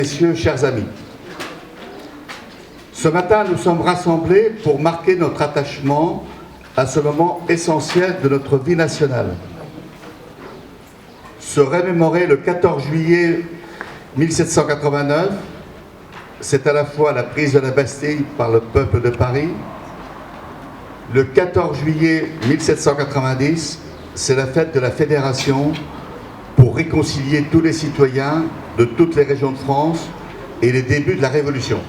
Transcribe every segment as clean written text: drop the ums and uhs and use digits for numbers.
Messieurs, chers amis, ce matin, nous sommes rassemblés pour marquer notre attachement à ce moment essentiel de notre vie nationale. Se remémorer le 14 juillet 1789, c'est à la fois la prise de la Bastille par le peuple de Paris. Le 14 juillet 1790, c'est la fête de la Fédération pour réconcilier tous les citoyens de toutes les régions de France et les débuts de la Révolution.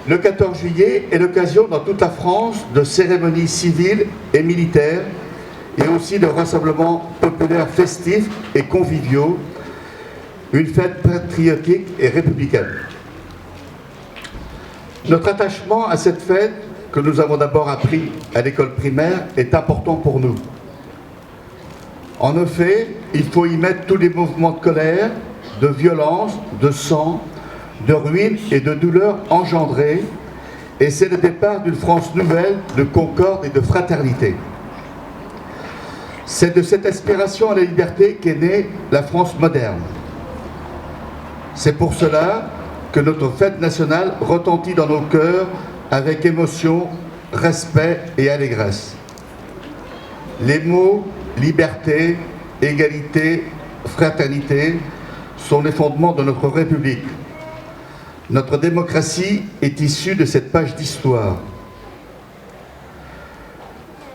Le 14 juillet est l'occasion dans toute la France de cérémonies civiles et militaires et aussi de rassemblements populaires festifs et conviviaux, une fête patriotique et républicaine. Notre attachement à cette fête, que nous avons d'abord appris à l'école primaire, est important pour nous. En effet, il faut y mettre tous les mouvements de colère, de violence, de sang, de ruine et de douleur engendrés, et c'est le départ d'une France nouvelle de concorde et de fraternité. C'est de cette aspiration à la liberté qu'est née la France moderne. C'est pour cela que notre fête nationale retentit dans nos cœurs avec émotion, respect et allégresse. Les mots liberté, égalité, fraternité sont les fondements de notre République. Notre démocratie est issue de cette page d'histoire.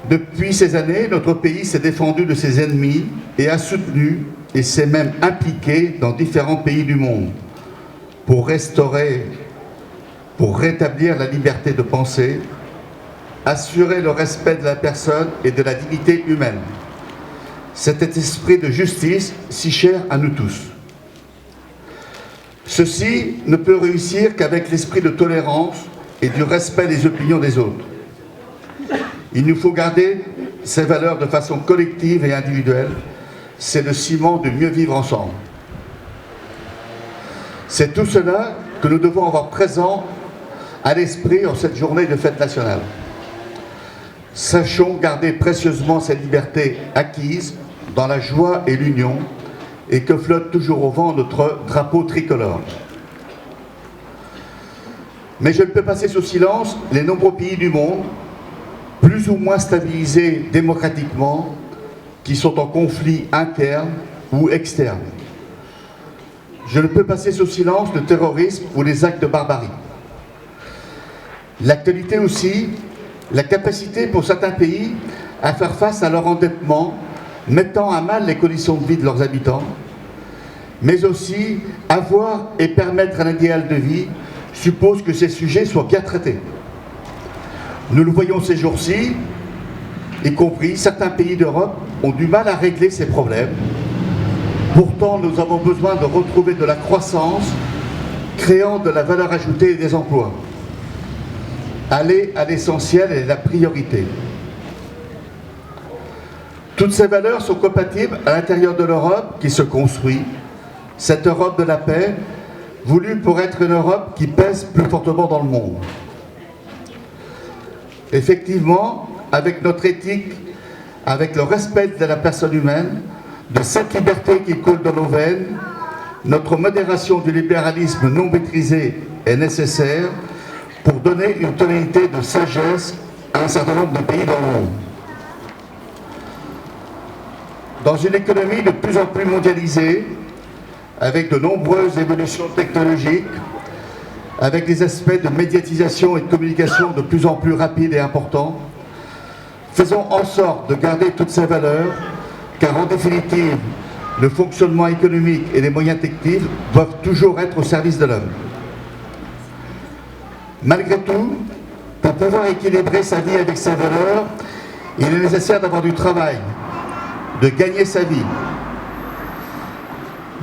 Depuis ces années, notre pays s'est défendu de ses ennemis et a soutenu et s'est même impliqué dans différents pays du monde pour rétablir la liberté de penser, assurer le respect de la personne et de la dignité humaine. Cet esprit de justice si cher à nous tous. Ceci ne peut réussir qu'avec l'esprit de tolérance et du respect des opinions des autres. Il nous faut garder ces valeurs de façon collective et individuelle. C'est le ciment de mieux vivre ensemble. C'est tout cela que nous devons avoir présent à l'esprit en cette journée de fête nationale. Sachons garder précieusement cette liberté acquise dans la joie et l'union et que flotte toujours au vent notre drapeau tricolore. Mais je ne peux passer sous silence les nombreux pays du monde, plus ou moins stabilisés démocratiquement, qui sont en conflit interne ou externe. Je ne peux passer sous silence le terrorisme ou les actes de barbarie. L'actualité aussi, la capacité pour certains pays à faire face à leur endettement, mettant à mal les conditions de vie de leurs habitants, mais aussi avoir et permettre un idéal de vie suppose que ces sujets soient bien traités. Nous le voyons ces jours-ci, y compris certains pays d'Europe ont du mal à régler ces problèmes. Pourtant, nous avons besoin de retrouver de la croissance, créant de la valeur ajoutée et des emplois. Aller à l'essentiel est la priorité. Toutes ces valeurs sont compatibles à l'intérieur de l'Europe qui se construit, cette Europe de la paix, voulue pour être une Europe qui pèse plus fortement dans le monde. Effectivement, avec notre éthique, avec le respect de la personne humaine, de cette liberté qui coule dans nos veines, notre modération du libéralisme non maîtrisé est nécessaire pour donner une tonalité de sagesse à un certain nombre de pays dans le monde. Dans une économie de plus en plus mondialisée, avec de nombreuses évolutions technologiques, avec des aspects de médiatisation et de communication de plus en plus rapides et importants, faisons en sorte de garder toutes ces valeurs, car en définitive, le fonctionnement économique et les moyens techniques doivent toujours être au service de l'homme. Malgré tout, pour pouvoir équilibrer sa vie avec ses valeurs, il est nécessaire d'avoir du travail, de gagner sa vie.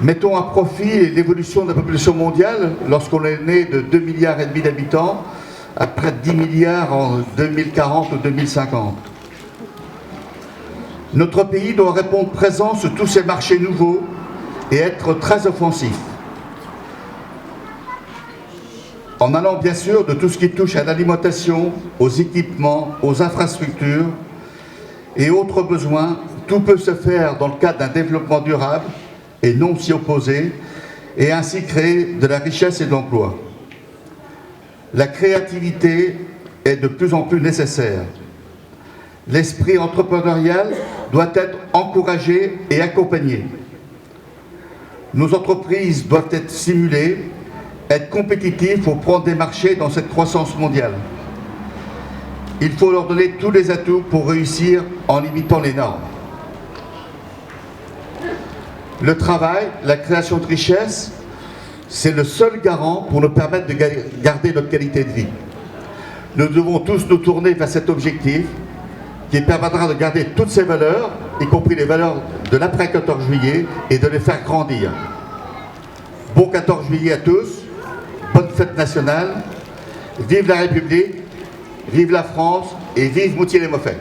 Mettons à profit l'évolution de la population mondiale lorsqu'on est né de 2,5 milliards d'habitants à près de 10 milliards en 2040 ou 2050. Notre pays doit répondre présent sur tous ces marchés nouveaux et être très offensif. En allant bien sûr de tout ce qui touche à l'alimentation, aux équipements, aux infrastructures et autres besoins, tout peut se faire dans le cadre d'un développement durable et non s'y opposer, et ainsi créer de la richesse et de l'emploi. La créativité est de plus en plus nécessaire. L'esprit entrepreneurial doit être encouragé et accompagné. Nos entreprises doivent être stimulées, être compétitives pour prendre des marchés dans cette croissance mondiale. Il faut leur donner tous les atouts pour réussir en limitant les normes. Le travail, la création de richesse, c'est le seul garant pour nous permettre de garder notre qualité de vie. Nous devons tous nous tourner vers cet objectif qui permettra de garder toutes ces valeurs, y compris les valeurs de l'après 14 juillet, et de les faire grandir. Bon 14 juillet à tous, bonne fête nationale, vive la République, vive la France et vive Moutier-les-Moffett.